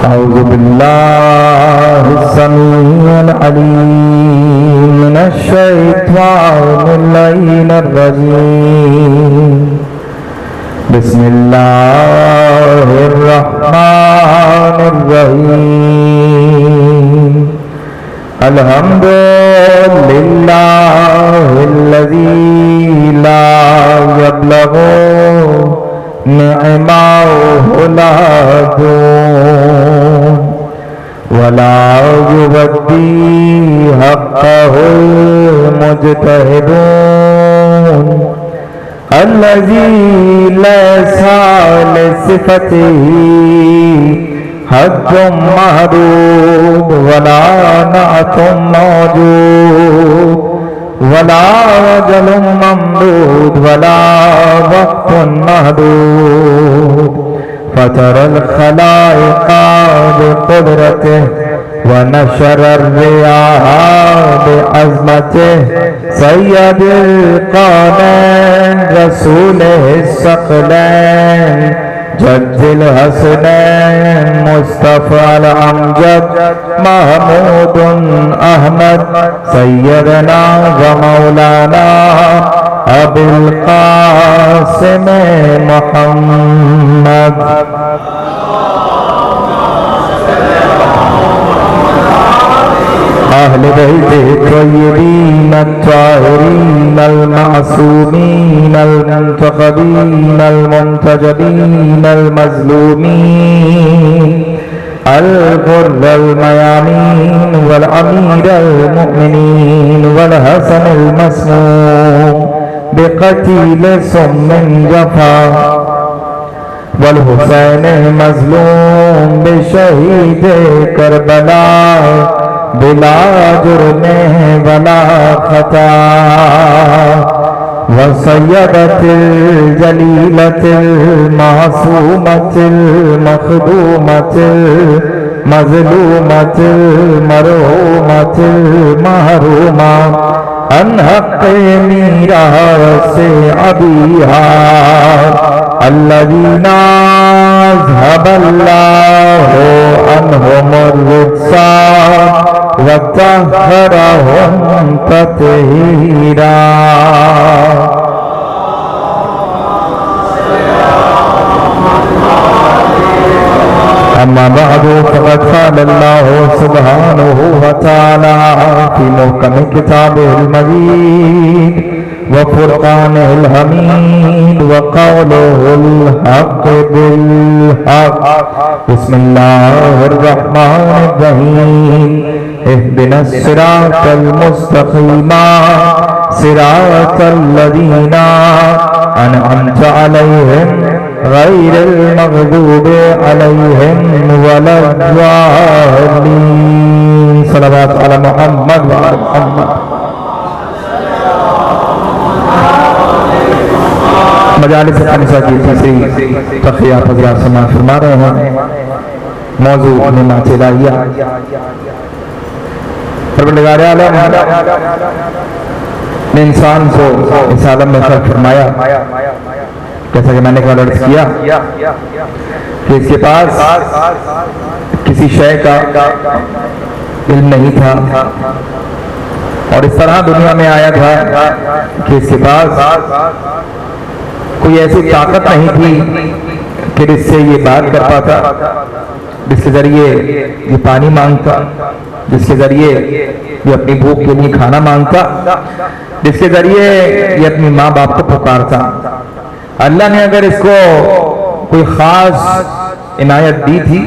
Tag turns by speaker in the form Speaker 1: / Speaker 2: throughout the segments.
Speaker 1: أعوذ بالله السميع العليم من الشيطان اللعين الرجيم بسم الله الرحمن الرحيم الحمد لله الذي لا يبلغ نعمه لا دون ولا يودي حقه المجتهدون الذي ليس لصفته حد محدود ولا نعت موجود ولا وجل ممدود ولا وقت محدود فترى الخلائق بقدرته ونشر الرياح بعظمته سيد القونين رسوله الثقلين جد الحسنين مصطفى الأمجد محمود أحمد سيدنا ومولانا أبي القاسم محمد أهل بيت الطيبين الطاهرين المعصومين المنتخبين المنتجبين المظلومين الغر الميامين والأمير المؤمنين والحسن المسموم بقتيل سم جفا والحسين مظلوم بشهيد کربلا بلا جرم ولا خطا وسيدة الجليلة المعصومة المخدومة المظلومة المرحومة المحرومة عن حق ميراث أبيها الذين أذهب الله عنهم الرجس وطهرهم تطهيرا. أما بعد فقد قال الله سبحانه وتعالى في محكم كتابه المجيد وفرقانه الحميد وقوله الحق بالحق. بسم الله الرحمن الرحيم اهدنا الصراط المستقيم صراط الذين أنعمت عليهم غير المغضوب عليهم ولا الضالين. صلوات على محمد وعلى محمد. مجالس خمسہ کی تیسری تقریات حضرات سماعت فرما رہے ہیں. موضوع نعمت الہیہ. پروردگار عالم نے انسان کو اس عالم میں خلق فرمایا، جیسا کہ میں نے کل عرض کیا کہ اس کے پاس کسی شے کا علم نہیں تھا، اور اس طرح دنیا میں آیا تھا کہ اس کے پاس کوئی ایسی طاقت نہیں تھی کہ جس سے یہ بات کر پاتا، جس کے ذریعے یہ پانی مانگتا، جس کے ذریعے یہ اپنی بھوک کے لیے کھانا مانگتا، جس کے ذریعے یہ اپنی ماں باپ کو پکارتا. اللہ نے اگر اس کو کوئی خاص عنایت دی تھی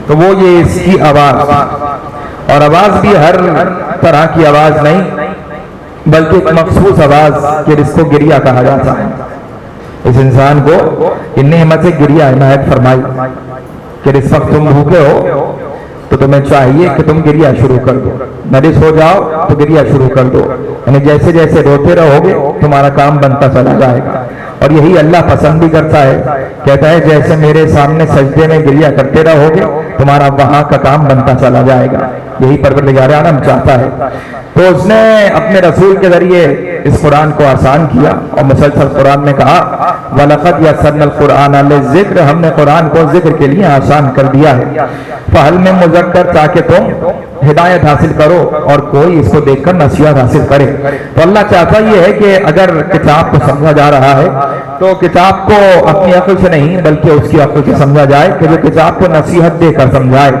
Speaker 1: تو وہ یہ اس کی آواز، اور آواز بھی ہر طرح کی آواز نہیں بلکہ ایک مخصوص آواز کہ جس کو گریہ کہا جاتا ہے. اس انسان کو ان نعمت سے گریہ عنایت فرمائی کہ اس وقت تم بھوکے ہو تو تمہیں چاہیے کہ تم گریہ شروع کر دو، مریض ہو جاؤ تو گریہ شروع کر دو. یعنی جیسے جیسے روتے رہو گے تمہارا کام بنتا چلا جائے گا. اور یہی اللہ پسند بھی کرتا ہے. کہتا ہے جیسے میرے سامنے سجدے میں گریہ کرتے رہو گے تمہارا وہاں کا کام بنتا چلا جائے گا. یہی پروردگار عالم چاہتا ہے. تو اس نے اپنے رسول کے ذریعے اس قرآن کو آسان کیا اور مسلسل قرآن میں کہا وَلَقَدْ يَسَّرْنَا الْقُرْآنَ لِلذِّكْرِ، ہم نے قرآن کو ذکر کے لیے آسان کر دیا ہے. فَهَلْ مِن مُذَكِّرٍ، تاکہ تم ہدایت حاصل کرو اور کوئی اس کو دیکھ کر نصیحت حاصل کرے. تو اللہ چاہتا یہ ہے کہ اگر کتاب کو سمجھا جا رہا ہے تو کتاب کو اپنی عقل سے نہیں بلکہ اس کی عقل سے سمجھا جائے، کہ جو کتاب کو نصیحت دے کر سمجھائے.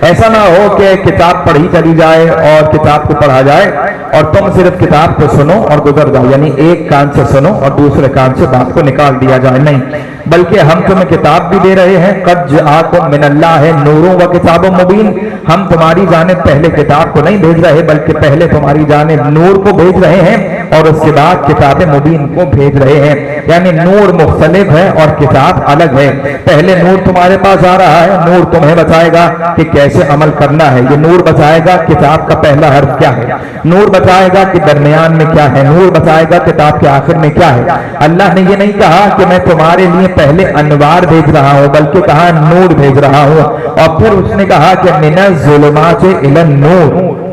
Speaker 1: ایسا نہ ہو کہ کتاب پڑھی چلی جائے اور کتاب کو پڑھا جائے اور تم صرف کتاب کو سنو اور گزر جاؤ، یعنی ایک کان سے سنو اور دوسرے کان سے بات کو نکال دیا جائے. نہیں، بلکہ ہم تمہیں کتاب بھی دے رہے ہیں. قد جاءکم من اللہ نور و کتاب مبین، ہم تمہاری جانب پہلے کتاب کو نہیں بھیج رہے بلکہ پہلے تمہاری جانب نور کو بھیج رہے ہیں اور اس کے بعد کتاب مبین کو بھیج رہے ہیں. یعنی نور مختلف ہے اور کتاب الگ ہے. پہلے نور تمہارے پاس آ رہا ہے، نور تمہیں بتائے گا کہ کیسے عمل کرنا ہے. یہ نور بتائے گا کتاب کا پہلا حرف کیا ہے، نور بتائے گا کہ درمیان میں کیا ہے، نور بتائے گا کتاب کے آخر میں کیا ہے. اللہ نے یہ نہیں کہا کہ میں تمہارے لیے پہلے انوار بھیج رہا ہوں بلکہ کہا نور بھیج رہا ہوں. اور پھر اس نے کہا کہ من الظلمات الی النور،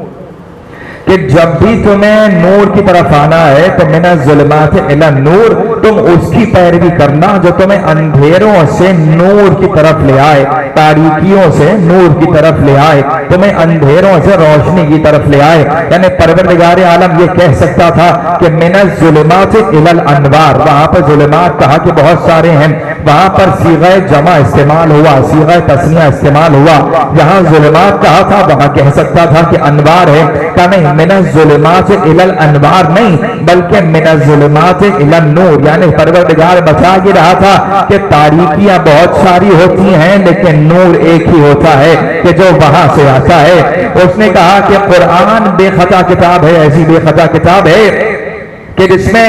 Speaker 1: کہ جب بھی تمہیں نور کی طرف آنا ہے تو من الظلمات الی النور، تم اس کی پیروی کرنا جو تمہیں اندھیروں سے نور کی طرف لے آئے، تاریکیوں سے نور کی طرف لے آئے، تمہیں اندھیروں سے روشنی کی طرف لے آئے. یعنی پروردگار عالم یہ کہہ سکتا تھا کہ من الظلمات الی الانوار. وہاں پر ظلمات کہا کہ بہت سارے ہیں، وہاں پر صیغہ جمع استعمال ہوا، صیغہ تثنیہ استعمال ہوا. جہاں ظلمات کہا تھا وہاں کہہ سکتا تھا کہ انوار ہے، کہ نہیں، من الظلمات الی الانوار نہیں بلکہ من الظلمات الی النور. یعنی پروردگار بتا یہ رہا تھا کہ تاریکیاں بہت ساری ہوتی ہیں لیکن نور ایک ہی ہوتا ہے کہ جو وہاں سے آتا ہے. اس نے کہا کہ قرآن بے خطا کتاب ہے، ایسی بے خطا کتاب ہے کہ جس میں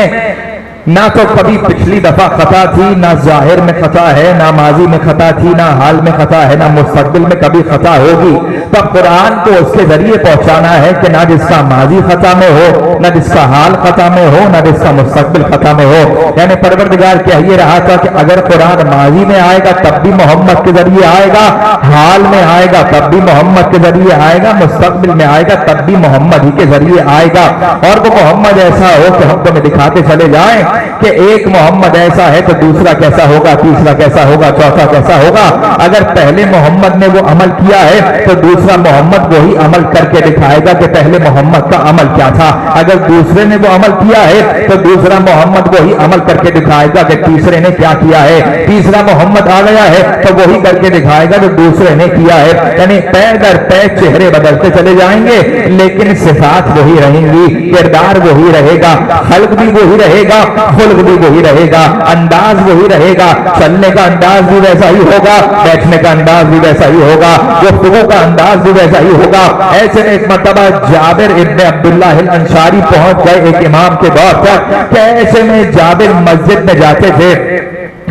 Speaker 1: نہ تو کبھی پچھلی دفعہ خطا تھی، نہ ظاہر میں خطا ہے، نہ ماضی میں خطا تھی، نہ حال میں خطا ہے، نہ مستقبل میں کبھی خطا ہوگی. تو قرآن کو اس کے ذریعے پہنچانا ہے کہ نہ جس کا ماضی خطا میں ہو، نہ جس کا حال خطا میں ہو، نہ جس کا مستقبل خطا میں ہو. یعنی پروردگار کہہ یہ رہا تھا کہ اگر قرآن ماضی میں آئے گا تب بھی محمد کے ذریعے آئے گا، حال میں آئے گا تب بھی محمد کے ذریعے آئے گا، مستقبل میں آئے گا تب بھی محمد ہی کے ذریعے آئے گا. اور وہ محمد ایسا ہو کہ ہم تمہیں دکھاتے چلے جائیں کہ ایک محمد ایسا ہے تو دوسرا کیسا ہوگا، تیسرا کیسا ہوگا، چوتھا کیسا ہوگا. اگر پہلے محمد نے وہ عمل کیا ہے تو دوسرا محمد وہی عمل کر کے دکھائے گا کہ پہلے محمد کا عمل کیا تھا. اگر دوسرے نے وہ عمل کیا ہے تو دوسرا محمد وہی عمل کر کے دکھائے گا کہ تیسرے نے کیا کیا ہے. تیسرا محمد آ گیا ہے تو وہی کر کے دکھائے گا جو دوسرے نے کیا ہے. یعنی پیر در پیر چہرے بدلتے چلے جائیں گے لیکن صفات وہی رہیں گی، کردار وہی رہے گا، خلق بھی وہی رہے گا، خلق بھی وہی رہے گا، انداز وہی رہے گا، چلنے کا انداز بھی ویسا ہی ہوگا، بیٹھنے کا انداز بھی ویسا ہی ہوگا، گفتگو کا انداز بھی ویسا ہی ہوگا. ایسے میں ایک مرتبہ جابر ابن عبداللہ الانصاری پہنچ گئے ایک امام کے دور پر کہ ایسے میں جابر مسجد میں جاتے تھے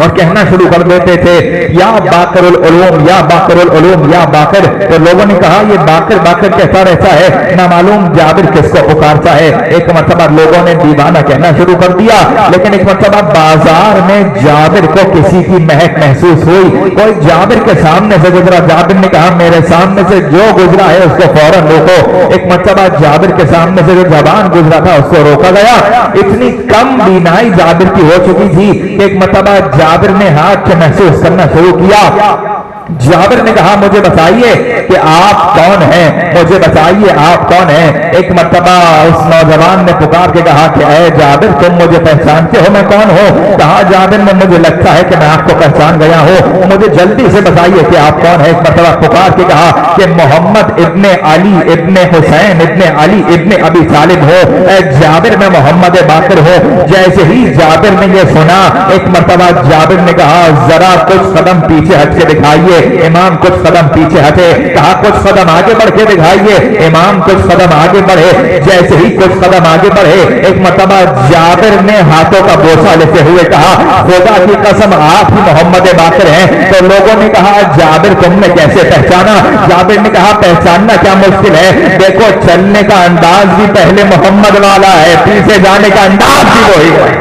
Speaker 1: اور کہنا شروع کر دیتے تھے یا باقر العلوم، یا باقر العلوم، یا باقر. تو لوگوں نے کہا یہ باقر باقر کہتا رہتا ہے، نہ معلوم جابر کس کو پکارتا ہے. ایک مرتبہ لوگوں نے دیوانہ کہنا شروع کر دیا. لیکن ایک مرتبہ بازار میں جابر کو کسی کی مہک محسوس ہوئی، کوئی جابر کے سامنے سے گزرا. جابر نے کہا میرے سامنے سے جو گزرا ہے اس کو فوراً روکو. ایک مرتبہ جابر کے سامنے سے جو جوان گزرا تھا اس کو روکا گیا. اتنی کم بینائی جابر کی ہو چکی تھی کہ ایک مرتبہ جابر نے ہاتھ سے محسوس کرنا شروع کیا. جابر نے کہا مجھے بتائیے کہ آپ کون ہیں، مجھے بتائیے آپ کون ہیں. ایک مرتبہ اس نوجوان نے پکار کے کہا کہ اے جابر تم مجھے پہچانتے ہو میں کون ہوں؟ کہا جابر نے مجھے لگتا ہے کہ میں آپ کو پہچان گیا ہوں، مجھے جلدی سے بتائیے کہ آپ کون ہیں. ایک مرتبہ پکار کے کہا کہ محمد ابن علی ابن حسین ابن علی ابن ابی طالب ہو. اے جابر میں محمد باقر ہوں. جیسے ہی جابر نے یہ سنا ایک مرتبہ جابر نے کہا ذرا کچھ قدم پیچھے ہٹ کے دکھائیے. امام کچھ قدم پیچھے ہٹے. کہا کچھ قدم آگے بڑھ کے دکھائیے. امام کچھ قدم آگے بڑھے. جیسے ہی کچھ قدم آگے بڑھے ایک مرتبہ جابر نے ہاتھوں کا بوسہ لیتے ہوئے کہا خدا کی قسم آپ ہی محمد باقر ہیں. تو لوگوں نے کہا جابر تم نے کیسے پہچانا؟ جابر نے کہا پہچاننا کیا مشکل ہے، دیکھو چلنے کا انداز بھی پہلے محمد والا ہے، پیچھے جانے کا انداز بھی وہی ہے.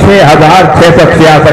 Speaker 1: 6666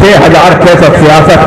Speaker 1: 6666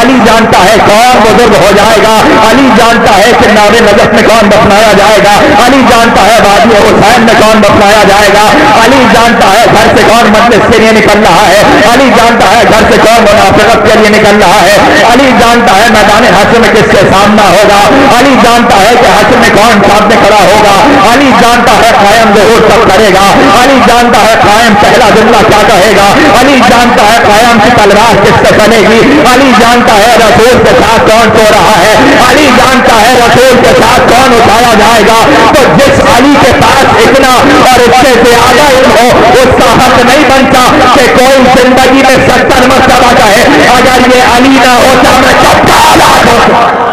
Speaker 1: علی جانتا ہے کون بزرگ ہو جائے گا، علی جانتا ہے کہ نار نجف میں کون دفنایا جائے گا، علی جانتا ہے وادی حسین میں کون دفنایا جائے گا، علی جانتا ہے گھر سے کون مجلس کے لیے نکل رہا ہے، علی جانتا ہے گھر سے کون منافقت کے لیے نکل رہا ہے، علی جانتا ہے میدان حشر میں کس کے سامنا ہوگا، علی جانتا ہے کہ حشر میں کون سامنے کھڑا ہوگا، علی جانتا ہے قائم ظہور کب کرے گا، علی جانتا ہے قائم پہلا جملہ کیا کہے گا، علی جانتا ہے قائم کی تلوار کس سے چلے گی، علی جانتا ہے رسول کے ساتھ کون سو رہا ہے، علی جانتا ہے رسول کے ساتھ کون اٹھایا جائے گا۔ تو جس علی کے پاس اتنا اور اس سے زیادہ علم ہو، اس کا حق نہیں بنتا کہ کوئی زندگی میں 70 مرتبہ کہے اگر یہ علی نہ ہوتا میں کب کا ہلاک ہوتا۔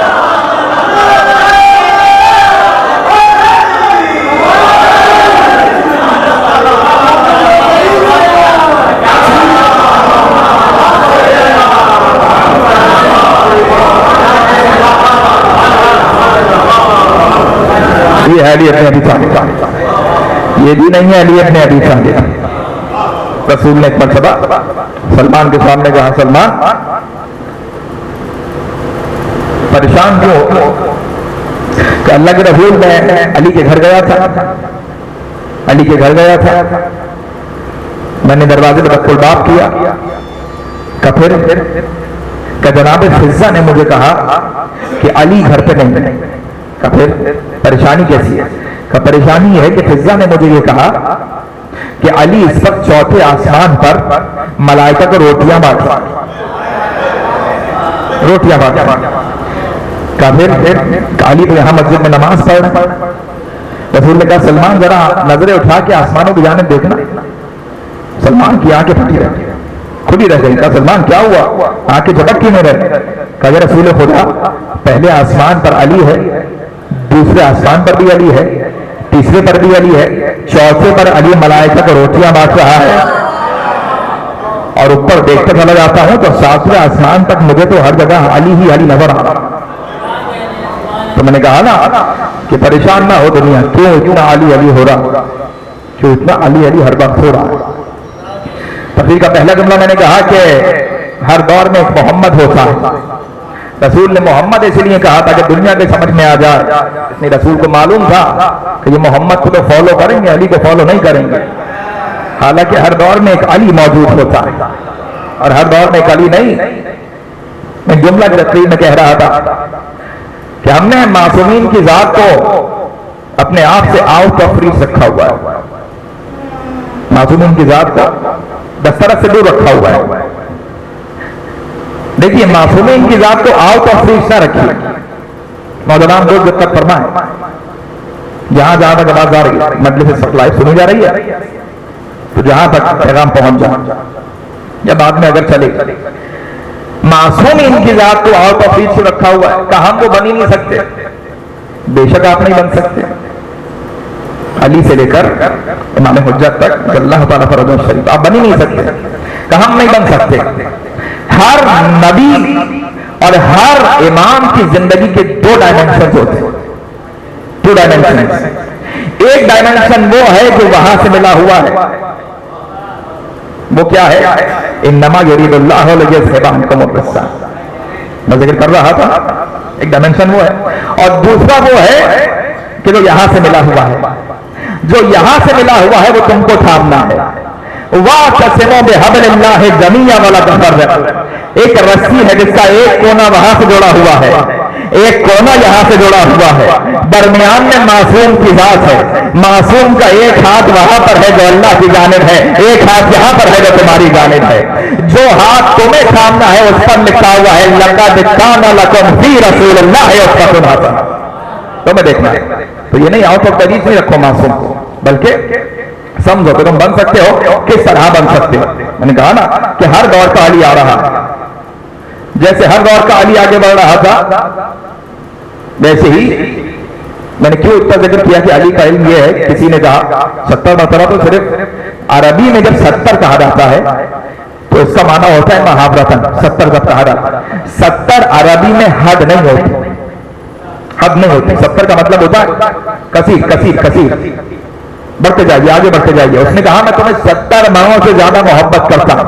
Speaker 1: یہ ہے علی ابن ابی طالب، یہ بھی نہیں ہے علی ابن ابی طالب۔ رسول نے ایک مرتبہ سلمان کے سامنے کہا، سلمان پریشان کیوں ہو؟ کہ اللہ کے رسول میں علی کے گھر گیا تھا، علی کے گھر گیا تھا، میں نے دروازے پر رکھ الباب کیا، کہ پھر کہ جناب فضہ نے مجھے کہا کہ علی گھر پہ نہیں ہے، کہ پھر پریشانی کیسی ہے؟ کہ پریشانی یہ ہے کہ فضہ نے مجھے یہ کہا کہ علی اس وقت چوتھے آسمان پر ملائکہ کو روٹیاں بانٹ رہا ہے، روٹیاں بانٹ رہا ہے۔ کہ پھر علی تو یہاں مسجد میں نماز پڑھ رہا ہے۔ رسول نے کہا سلمان ذرا نظریں اٹھا کے آسمانوں کی جانب دیکھنا۔ سلمان کی آنکھیں پھٹی رہی، کھلی رہ گئی۔ کہا سلمان کیا ہوا؟ آنکھیں جھپک کیوں نہیں رہی؟ کہا رسول خدا پہلے آسمان پر علی ہے، دوسرے آسمان پر بھی علی ہے، تیسرے پر بھی علی ہے، چوتھے پر علی ملائکہ کو روٹیاں بانٹ رہا ہے، اور اوپر دیکھتے چلا جاتا ہوں تو 7ویں آسمان تک مجھے تو ہر جگہ علی ہی علی نظر آ رہا۔ تو میں نے کہا نا کہ پریشان نہ ہو دنیا، کیوں اتنا علی علی ہو رہا، کیوں اتنا علی علی ہر وقت ہو رہا ہے۔ تفسیر کا پہلا جملہ میں نے کہا کہ ہر دور میں ایک محمد ہوتا ہے۔ رسول نے محمد اس لیے کہا تھا کہ دنیا کے سمجھ میں آ جائے، رسول کو معلوم تھا کہ یہ محمد کو تو فالو کریں گے، علی کو فالو نہیں کریں گے۔ حالانکہ ہر دور میں ایک علی موجود ہوتا ہے، اور ہر دور میں ایک علی نہیں۔ میں جملہ کی تقریر میں کہہ رہا تھا کہ ہم نے معصومین کی ذات کو اپنے آپ سے آؤٹ آف ریچ رکھا ہوا ہے، معصومین کی ذات کو دسترس سے دور رکھا ہوا ہے۔ دیکھیے معصومین کی ذات کو آؤٹ آف ریچ نہ رکھیے، نوجوان لوگ جب تک فرمائیں جہاں جہاں تک آواز آ رہی ہے، مجلس لائف سنی جا رہی ہے تو جہاں تک پیغام پہنچ جائے، یا بعد میں اگر چلے، معصومین کی ذات کو آؤٹ آف ریچ رکھا ہوا ہے۔ کہ ہم وہ بن ہی نہیں سکتے، بے شک آپ نہیں بن سکتے، علی سے لے کر امام حجت تک اللہ تعالیٰ فرض شریف آپ بن ہی نہیں سکتے، کہ ہم نہیں بن سکتے۔ ہر نبی اور ہر امام کی زندگی کے 2 ڈائمنشن ہوتے ہیں، 2 ڈائمنشن۔ ایک ڈائمنشن وہ ہے جو وہاں سے ملا ہوا ہے، وہ کیا ہے؟ انما یرید اللہ لیذھب عنکم الرجس، میں ذکر کر رہا تھا، ایک ڈائمنشن وہ ہے۔ اور دوسرا وہ ہے کہ جو یہاں سے ملا ہوا ہے، جو یہاں سے ملا ہوا ہے وہ تم کو تھامنا ہے۔ وَاعْتَصِمُوا بِحَبْلِ اللَّهِ جَمِيعًا وَلَا تَفَرَّقُوا، ایک رسی ہے جس کا ایک کونا وہاں سے جڑا ہوا ہے، ایک کونا یہاں سے جڑا ہوا ہے، درمیان میں معصوم کی ذات ہے، معصوم کا ایک ہاتھ وہاں پر ہے جو اللہ کی جانب ہے، ایک ہاتھ یہاں پر ہے جو تمہاری جانب ہے۔ جو ہاتھ تمہیں تھامنا ہے اس پر لکھا ہوا ہے لَقَدْ كَانَ لَكُمْ فِي رَسُولِ اللَّهِ أُسْوَةٌ حَسَنَةٌ۔ تمہیں دیکھنا ہے تو یہ نہیں آؤٹ آف ریچ نہیں رکھو معصوم کو، بلکہ سمجھو کہ تم بن سکتے ہو، کس طرح بن سکتے ہو۔ میں نے کہا نا کہ ہر دور کا علی آ رہا، جیسے ہر دور کا علی آگے بڑھ رہا تھا، ویسے ہی میں نے کیوں اتنا ذکر کیا کہ علی کا علم یہ ہے، کسی نے کہا 70 مرتبہ، تو صرف عربی میں جب 70 کہا جاتا ہے تو اس کا معنی ہوتا ہے محاورتاً 70 جب کہا جاتا ہے، 70 عربی میں حد نہیں ہوتی، حد نہیں ہوتی، 70 کا مطلب ہوتا ہے کثیر کثیر کثیر، بڑھتے جائیے، آگے بڑھتے جائیے۔ اس نے کہا میں تمہیں 70 ماہوں سے زیادہ محبت کرتا ہوں،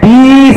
Speaker 1: 30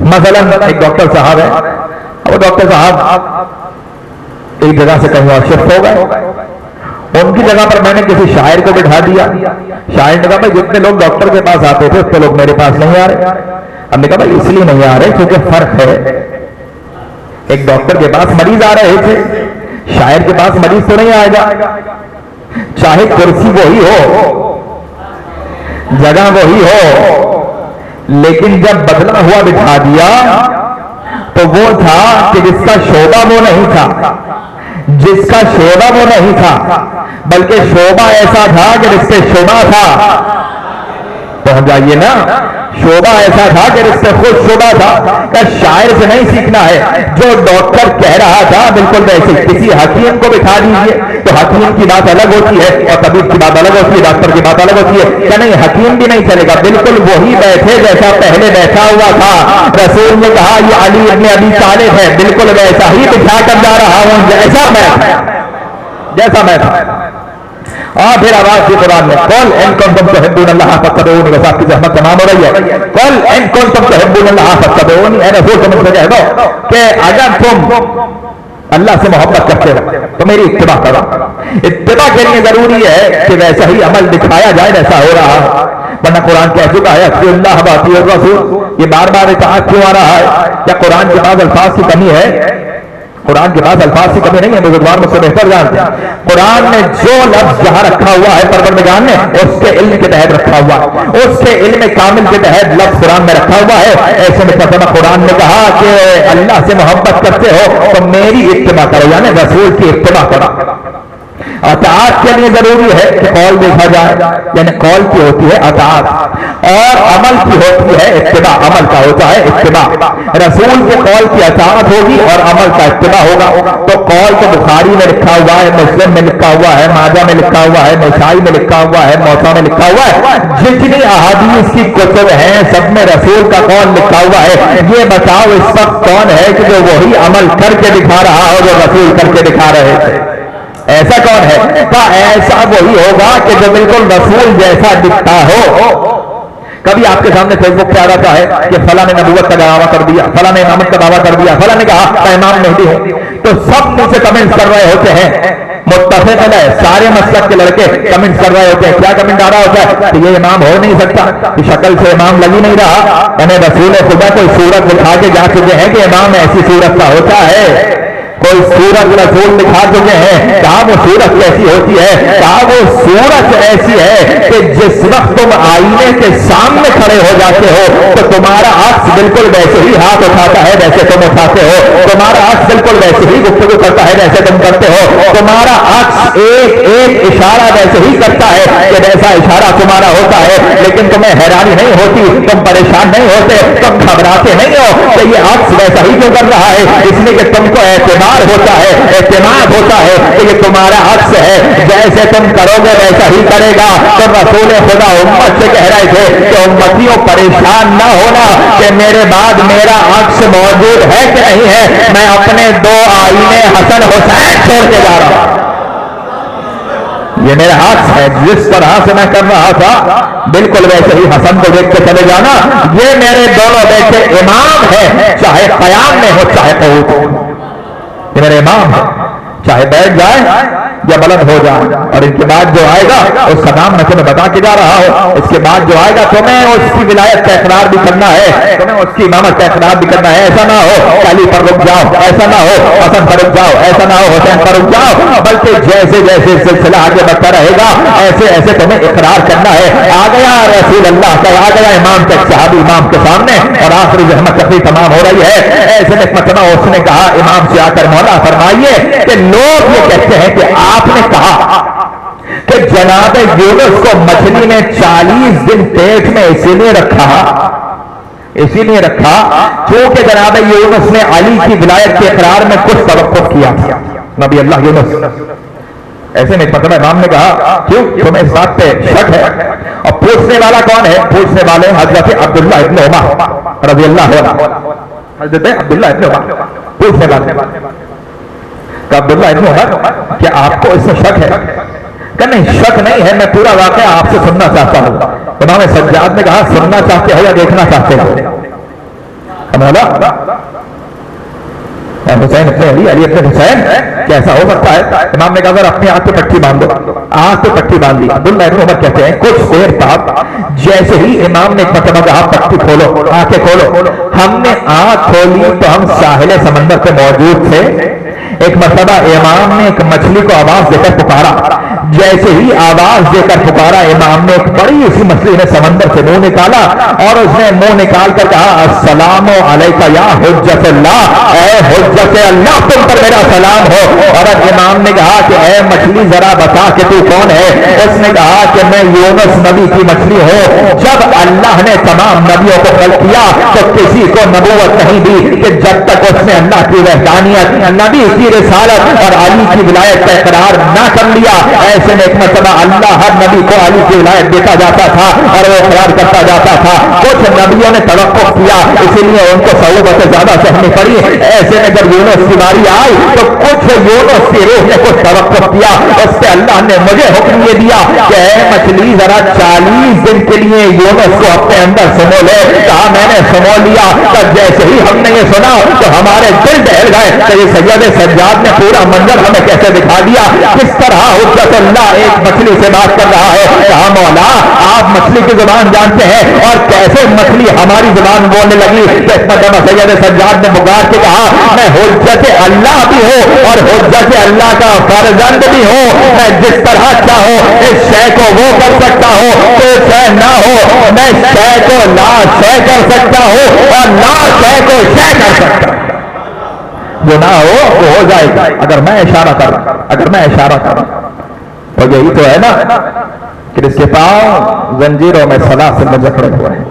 Speaker 1: مثلاً ایک ڈاکٹر صاحب ہے، وہ ڈاکٹر صاحب ایک جگہ سے کہیں اور شفٹ ہو گئے، ان کی جگہ پر میں نے کسی شاعر کو بٹھا دیا. شاعر نے کہا بھائی جتنے لوگ ڈاکٹر کے پاس آتے تھے اتنے لوگ میرے پاس نہیں آ رہے. ہم نے کہا بھائی اس لیے نہیں آ رہے کیونکہ فرق ہے. ایک ڈاکٹر کے پاس مریض آ رہے تھے، شاعر کے پاس مریض تو نہیں آئے گا. چاہے کرسی وہی ہو، جگہ وہی ہو، لیکن جب بدلا ہوا بٹھا دیا تو وہ تھا کہ جس کا شعبہ وہ نہیں تھا، جس کا شعبہ وہ نہیں تھا، بلکہ شعبہ ایسا تھا کہ جس سے شعبہ تھا. پہنچ جائیے نا. شعبہ ایسا تھا کہ جس سے خود شعبہ تھا. کہ شاعر سے نہیں سیکھنا ہے، جو ڈاکٹر کہہ رہا تھا بالکل ویسے کسی حکیم کو بٹھا دیجیے تو حکیم کی بات الگ ہوتی ہے اور طبیب کی بات الگ ہوتی ہے، ڈاکٹر کی بات الگ ہوتی ہے. کہ نہیں حکیم بھی نہیں چلے گا، بالکل وہی بیٹھے جیسا پہلے بیٹھا ہوا تھا. رسول نے کہا یہ علی ابن ابی طالب ہے، بالکل ویسا ہی بٹھا کر جا رہا ہوں جیسا میں تھا. اور پھر آواز کی قرآن میں قل ان کنتم تحبون اللہ فاتبعونی، بس آپ کی زحمت تمام ہو رہی ہے. قل ان کنتم تحبون اللہ فاتبعونی، اے رسول تم سے کہہ دو کہ اگر تم اللہ سے محبت کرتے ہو تو میری اتباع کرو. اتباع کے لیے ضروری ہے کہ ویسا ہی عمل دکھایا جائے جیسا ہو رہا ہے، ورنہ قرآن کہہ چکا ہے اطیعوا اللہ واطیعوا الرسول. یہ بار بار اطاعت کیوں آ رہا ہے؟ کیا قرآن کے بعض الفاظ کی کمی ہے؟ قرآن کے پاس الفاظ کی کمی نہیں ہے، بزرگوار مجھ سے بہتر جانتے ہیں. قرآن نے جو لفظ جہاں رکھا ہوا ہے پروردگار نے اس کے علم کے تحت رکھا ہوا ہے، اس کے علم کامل کے تحت لفظ قرآن میں رکھا ہوا ہے. ایسے میں قرآن نے کہا کہ اللہ سے محبت کرتے ہو تو میری اتباع کرو، یعنی رسول کی اتباع کرو. اطاعت کے لیے ضروری ہے کہ قول دیکھا جائے، یعنی قول کی ہوتی ہے اطاعت اور عمل کی ہوتی ہے اتباع. عمل کا ہوتا ہے اتباع. رسول کے قول کی اطاعت ہوگی اور عمل کا اتباع ہوگا. تو قول تو بخاری میں لکھا ہوا ہے، مسلم میں لکھا ہوا ہے، ماجہ میں لکھا ہوا ہے، نسائی میں لکھا ہوا ہے، موطا میں لکھا ہوا ہے. جتنی احادیث کی کتب ہیں سب میں رسول کا قول لکھا ہوا ہے. یہ بتاؤ اس وقت کون ہے کہ جو وہی عمل کر کے دکھا رہا ہو جو رسول کر کے دکھا رہے تھے؟ ایسا کون ہے؟ ایسا وہی ہوگا کہ جو بالکل رسول جیسا دکھتا ہو. کبھی آپ کے سامنے فیس بک پہ آ رہا ہے کہ فلاں نے نبوت کا دعویٰ کر دیا، فلاں نے امامت کا دعویٰ کر دیا، فلاں نے کہا میں امام مہدی ہوں، تو سب مجھ سے کمنٹس کر رہے ہوتے ہیں. متفق ہے، سارے مسلک کے لڑکے کمنٹس کر رہے ہوتے ہیں. کیا کمنٹ آ رہا ہوتا ہے کہ یہ امام ہو نہیں سکتا، شکل سے امام لگ ہی نہیں رہا. یعنی رسول خدا کوئی صورت دکھا کے جا چکے ہیں کہ امام ایسی صورت کا ہوتا ہے. کوئی صورت رسول دکھا چکے ہیں، کہا وہ صورت کیسی ہوتی ہے؟ کہا وہ صورت ایسی ہے کہ جس وقت تم آئینے کے سامنے کھڑے ہو جاتے ہو تو تمہارا عکس بالکل ویسے ہی ہاتھ اٹھاتا ہے جیسے تم اٹھاتے ہو، تمہارا عکس بالکل ویسے ہی گفتگو کرتا ہے جیسے تم کرتے ہو، تمہارا عکس ایک ایک اشارہ ویسے ہی کرتا ہے کہ جیسا اشارہ تمہارا ہوتا ہے. لیکن تمہیں حیرانی نہیں ہوتی، تم پریشان نہیں ہوتے، تم گھبراتے نہیں ہو کہ یہ عکس ویسا ہی کیوں کر رہا ہے؟ اس لیے کہ تم کو اعتبار ہوتا ہے، اعتماد ہوتا ہے کہ یہ تمہارا عکس ہے، جیسے تم کرو گے ویسا ہی کرے گا. تو رسول خدا امت سے کہہ رہے تھے کہ امتیوں پریشان نہ ہونا کہ میرے بعد میرا عکس موجود ہے کہ نہیں ہے، میں اپنے دو آئینے حسن حسین چھوڑ کے جا رہا ہوں. یہ میرا عکس ہے، جس طرح سے میں کر رہا تھا بالکل ویسے ہی حسن کو دیکھ کے چلے جانا. یہ میرے دونوں بیٹے امام ہیں، چاہے قیام میں ہو چاہے قعود ہو. یہ میرے امام ہے، چاہے بیٹھ جائے یا بلند ہو جائے. اور ان کے بعد جو آئے گا اس کا نام میں تمہیں بتا کے جا رہا ہوں. اس کے بعد جو آئے گا تمہیں اس کی ولایت کا اقرار بھی کرنا ہے، تمہیں اس کی امامت کا اقرار بھی کرنا ہے. ایسا نہ ہو علی پر رک جاؤ، ایسا نہ ہو حسن پر رک جاؤ، ایسا نہ ہو حسین پر رک جاؤ، بلکہ جیسے جیسے سلسلہ آگے بڑھتا رہے گا ایسے ایسے تمہیں اقرار کرنا ہے. آ گیا رسول اللہ کا، آ گیا امام کا صحابی امام کے سامنے اور آخری زحمت تقریر تمام ہو رہی ہے. ایسے میں متنا اس نے کہا امام سے آ کر مولا فرمائیے کہ لوگ یہ کہتے ہیں کہ آپ نے کہا کہ جناب یونس کو مچھلی نے 40 دن پیٹ میں اسی لیے رکھا کیونکہ جناب یونس نے علی کی ولایت کے اقرار میں کچھ توقف کیا تھا. نبی اللہ یونس. ایسے میں مطلب امام نے کہا کیوں تمہیں اس بات پہ شک ہے؟ اور پوچھنے والا کون ہے؟ پوچھنے والے حضرت عبداللہ ابن عمر رضی اللہ عنہ. حضرت عبداللہ ابن عمر پوچھنے والے کہ عبداللہ ابن عمر کیا آپ کو اس سے شک ہے؟ کہ نہیں شک نہیں ہے، میں پورا واقعہ آپ سے سننا چاہتا ہوں. امام سجاد نے کہا سننا چاہتے ہو یا دیکھنا چاہتے ہو؟ مولا حسین اپنے علی، علی اپنے حسین، کیسا ہو سکتا ہے؟ امام نے کہا اگر اپنی آنکھ پہ پٹی باندھ دو، آنکھ پہ پٹی باندھ دی۔ عبداللہ ابن عمر کہتے ہیں کچھ دیر بعد جیسے ہی امام نے ایک مرتبہ کہا پٹی کھولو، آنکھیں کھولو، ہم نے آنکھ کھولی تو ہم ساحل سمندر پہ موجود تھے۔ ایک مرتبہ امام نے ایک مچھلی کو آواز دے کر پکارا، جیسے ہی آواز دے کر پکارا امام نے ایک بڑی سی مچھلی نے سمندر سے منہ نکالا اور اس نے منہ نکال کر کہا السلام علیکہ یا حجت اللہ، اے حجت اللہ تم پر میرا سلام ہو۔ اور امام نے کہا کہ اے مچھلی ذرا بتا کہ تو کون ہے؟ اس نے کہا کہ میں یونس نبی کی مچھلی ہوں۔ جب اللہ نے تمام نبیوں کو خلق کیا تو کسی کو نبوت نہیں دی کہ جب تک اس نے اللہ کی وحدانیت، نبی کی رسالت اور علی کی ولایت کا اقرار نہ کر لیا۔ ایسے میں ایک مرتبہ اللہ ہر نبی کو علی کی ولایت دیتا جاتا تھا اور وہ اقرار کرتا جاتا تھا۔ کچھ نبیوں نے توقف کیا، اسی لیے ان کو صعوبت زیادہ سہنی پڑی۔ ایسے میں جب یونس کی باری آئی تو کچھ یونس کی روح نے کچھ توقف کیا، اس سے اللہ نے مجھے حکم یہ دیا کہ اے مچھلی ذرا 40 دن کے لیے یونس کو اپنے اندر سمو لے۔ کہا میں نے سمو لیا۔ تو جیسے ہی ہم نے یہ سنا تو ہمارے دل دہل گئے کہ یہ سید سجاد نے پورا منظر ہمیں کیسے دکھا دیا، کس طرح حجت اللہ ایک مچھلی سے بات کر رہا ہے۔ کہا مولا آپ مچھلی کی زبان جانتے ہیں اور کیسے مچھلی ہماری زبان بولنے لگی؟ سید سجاد نے پکار کے کہا میں حجت اللہ بھی ہوں اور حجت اللہ کا فرزند بھی ہوں۔ میں جس طرح چاہوں اس شے کو وہ کر سکتا ہوں، تو شے نہ ہو میں شے کو لا شے کر سکتا ہوں اور لا شے کو شے کر سکتا ہوں۔ جو نہ ہو وہ ہو جائے گا اگر میں اشارہ کروں، اگر میں اشارہ کروں۔ اور یہی تو ہے نا کہ جس کے پاؤں زنجیروں میں سلاسل میں جکڑے ہوئے ہیں،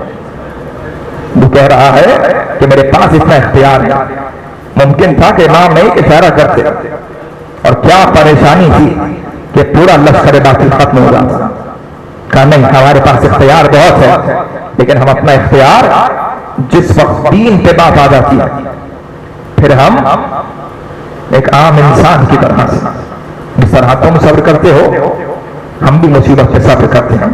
Speaker 1: وہ کہہ رہا ہے کہ میرے پاس اتنا اختیار ہے۔ ممکن تھا کہ امام ایک اشارہ کرتے اور کیا پریشانی تھی کہ پورا لشکر باطل ختم ہو جاتا۔ کہا نہیں، ہمارے پاس اختیار بہت ہے، لیکن ہم اپنا اختیار جس وقت دین پہ بات آ جاتی ہے پھر ہم ایک عام انسان کی طرح سے، جس طرح تم صبر کرتے ہو ہم بھی مصیبت پہ صبر کرتے ہیں،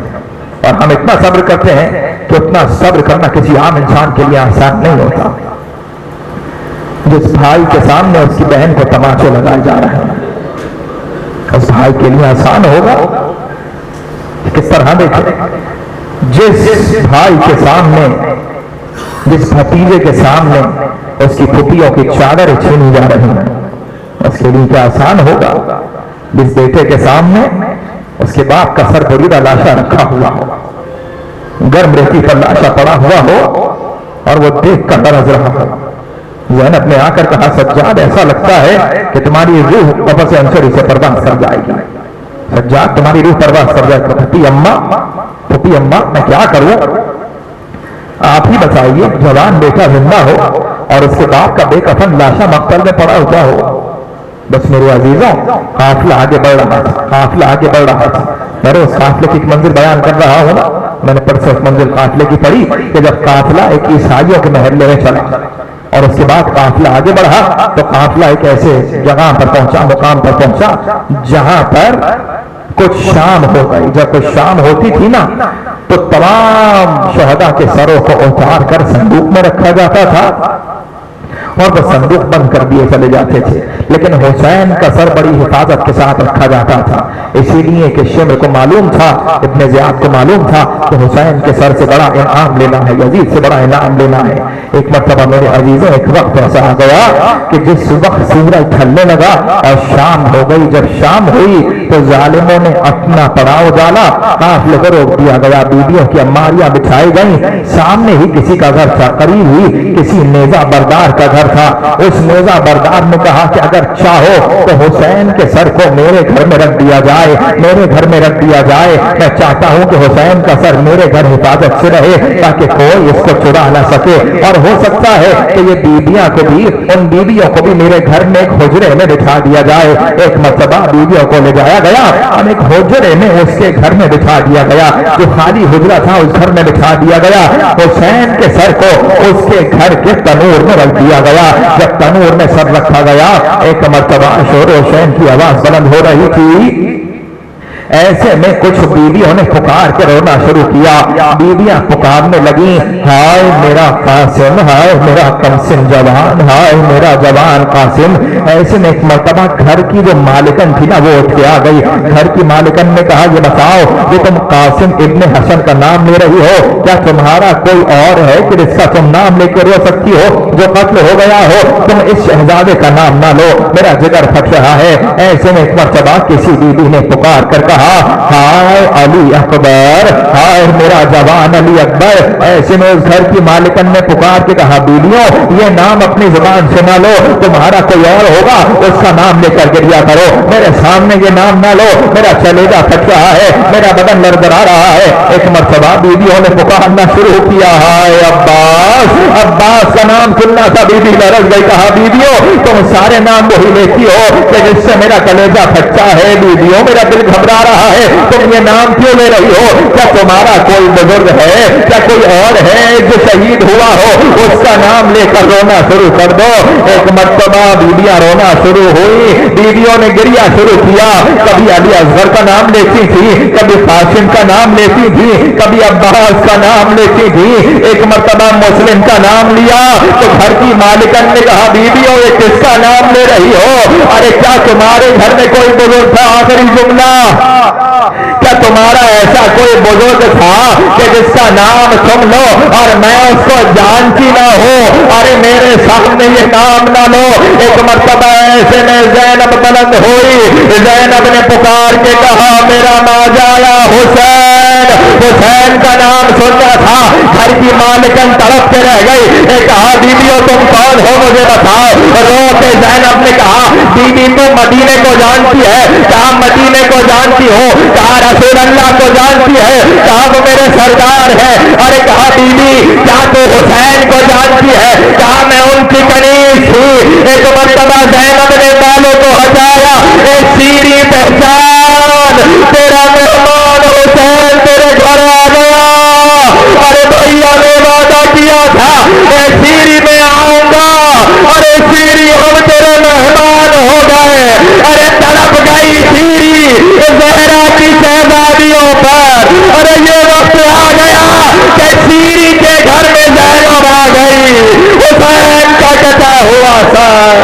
Speaker 1: اور ہم اتنا صبر کرتے ہیں کہ اتنا صبر کرنا کسی عام انسان کے لیے آسان نہیں ہوتا۔ جس بھائی کے سامنے اس کی بہن کو تماچے لگائے جا رہے ہیں، اس بھائی کے لیے آسان ہوگا؟ کس طرح دیکھیں، جس بھائی کے سامنے، جس بھتیجے کے سامنے اس کی پھوپھیوں کی چادریں چھینی جا رہی ہیں، اس کے لیے کیا آسان ہوگا؟ جس بیٹے کے سامنے اس کے باپ کا سر بریدہ لاشا رکھا ہوا ہو، گرم ریتی پر لاشا پڑا ہوا ہو اور وہ دیکھ کر لرز رہا ہو۔ زینب نے آ کر کہا سجاد ایسا لگتا ہے کہ تمہاری روح قبض انصری سے پرواز کر جائے گی، سجاد تمہاری روح پرواز کر جائے گی۔ پھوپھی اماں میں کیا کروں؟ آپ ہی بتائیے، جوان بیٹا زندہ ہو اور اس کے باپ کا بے کفن لاشا مقتل میں پڑا ہوا ہو۔ بس میرے عزیزوں قافلہ آگے بڑھ رہا تھا، قافلہ آگے بڑھ رہا تھا۔ میں اس قافلے کی ایک منزل بیان کر رہا ہوں نا، میں نے پرسوں ایک منزل قافلے کی پڑھی کہ جب قافلہ ایک عیسائیوں کے محلے میں چلا اور اس کے بعد قافلہ آگے بڑھا تو قافلہ ایک ایسے جگہ پر پہنچا، مقام پر پہنچا جہاں پر کچھ شام ہو گئی۔ جب کچھ شام ہوتی تھی نا تو تمام شہداء کے سروں کو اتار کر صندوق میں رکھا جاتا تھا اور وہ صندوق بند کر دیے چلے جاتے تھے، لیکن حسین کا سر بڑی حفاظت کے ساتھ رکھا جاتا تھا، اسی لیے کہ شمر کو معلوم تھا، ابن زیاد کو معلوم تھا کہ حسین کے سر سے بڑا انعام لینا ہے، یزید سے بڑا انعام لینا ہے۔ ایک مرتبہ میرے عزیزوں ایک وقت ایسا آ گیا کہ جس وقت سورج ڈھلنے لگا اور شام ہو گئی، جب شام ہوئی تو ظالموں نے اپنا پڑاؤ ڈالا، قافلے کو روک دیا گیا، بیویوں کی الماریاں بچھائی گئیں، سامنے ہی کسی کا گھر تھا، قریب ہی کسی نیزہ بردار کا گھر تھا۔ اس نیزہ بردار نے کہا کہ اگر چاہو تو حسین کے سر کو میرے گھر میں رکھ دیا جائے، میرے گھر میں رکھ دیا جائے، میں چاہتا ہوں کہ حسین کا سر میرے گھر حفاظت سے رہے تاکہ کوئی اس کو چرا نہ سکے، اور ہو سکتا ہے کہ یہ بیویاں کو بھی، ان بیویوں کو بھی میرے گھر میں ایک حجرے میں بٹھا دیا جائے۔ ایک مرتبہ بیویوں کو لے جایا گیا اور ایک حجرے میں اس کے گھر میں بٹھا دیا گیا، جو خالی حجرہ تھا اس گھر میں بٹھا دیا گیا۔ حسین کے سر کو اس کے گھر کے تنور میں رکھ دیا گیا۔ جب تنور میں سر رکھا گیا، ایک مرتبہ شور حسین کی آواز بلند ہو رہی تھی، ایسے میں کچھ بیویوں نے پکار کے رونا شروع کیا. بیویاں پکارنے لگی, ہائے میرا قاسم, ہائے میرا کمسن جوان, ہائے میرا جوان قاسم. ایسے میں ایک مرتبہ گھر کی جو مالکن تھی نا وہ اٹھ کے آ گئی. گھر کی مالکن نے کہا, یہ بتاؤ کہ تم قاسم ابن حسن کا نام لے رہی ہو, کیا تمہارا کوئی اور ہے کہ جس کا تم نام لے کے رو سکتی ہو جو قتل ہو گیا ہو؟ تم اس شہزادے کا نام نہ لو, میرا جگر پھٹ رہا ہے. ایسے میں ایک مرتبہ کسی بیوی نے پکار کر کہا, ہائے علی اکبر, ہائے میرا جوان علی اکبر. ایسے میں اس گھر کی مالکن نے پکار کے کہا, بیویوں یہ نام اپنی زبان سے نہ لو, تمہارا کوئی اور ہوگا اس کا نام لے کر گریا کرو, میرے سامنے یہ نام نہ لو, میرا چلیجا پھٹ رہا ہے, میرا بدن لرزا رہا ہے. ایک مرتبہ بیویوں نے پکارنا شروع کیا, ہائے عباس, عباس کا نام سننا تھا. بیوی لرز گئی, کہا بیویوں تم سارے نام وہی لیتی ہو کہ جس سے میرا کلیجا پھٹتا ہے. بیویوں میرا دل گھبرا رہا ہے, تم یہ نام کیوں لے رہی ہو؟ کیا تمہارا کوئی بزرگ ہے, کیا کوئی اور ہے جو شہید ہوا ہو, اس کا نام لے کر رونا شروع کر دو. ایک مرتبہ بیویاں رونا شروع ہوئی, بیویوں نے گریا شروع کیا. کبھی علی اصغر کا نام لیتی تھی, کبھی قاسم کا نام لیتی تھی, کبھی عباس کا نام لیتی تھی. ایک مرتبہ مسلم کا نام لیا تو گھر کی مالکن نے کہا, بیویوں یہ کس کا نام لے رہی ہو؟ ارے کیا تمہارے گھر میں کوئی بزرگ تھا؟ آخری جملہ, کیا تمہارا ایسا کوئی بزرگ تھا کہ جس کا نام تم لو اور میں اس کو جانتی نہ ہوں؟ ارے میرے سامنے یہ نام نہ لو. ایک مرتبہ ایسے میں زینب بلند ہوئی, زینب نے پکار کے کہا, میرا ماجایا حسین. حسین کا نام سننا تھا. گھر کی مالکن تڑپ کے رہ گئی. کہا بیویوں تم کون ہو مجھے بتاؤ. رو کے زینب نے کہا, بیوی تم مدینے کو جانتی ہے؟ کہا مدینے کو جانتی ہوں. کہا رسول اللہ کو جانتی ہے؟ کہا وہ میرے سردار ہے. ارے کہا بیوی کیا تو حسین کو جانتی ہے؟ کہا میں ان کی کنیز تھی. ایک مرتبہ زینب نے بالوں کو ہٹایا, ایک سیری پہچان, تیرا مہمان حسین تیرے گھر آ گیا. ارے بھیا نے وعدہ کیا تھا میں سیری میں آؤں گا. ارے سیری ہم تیرے مہمان ہو گئے. ارے تڑپ گئی سیری زہرا کی شہزادیوں پر. ارے یہ وقت آ گیا کہ سیری کے گھر میں زینب آ گئی. حسین کا کٹا ہوا سر.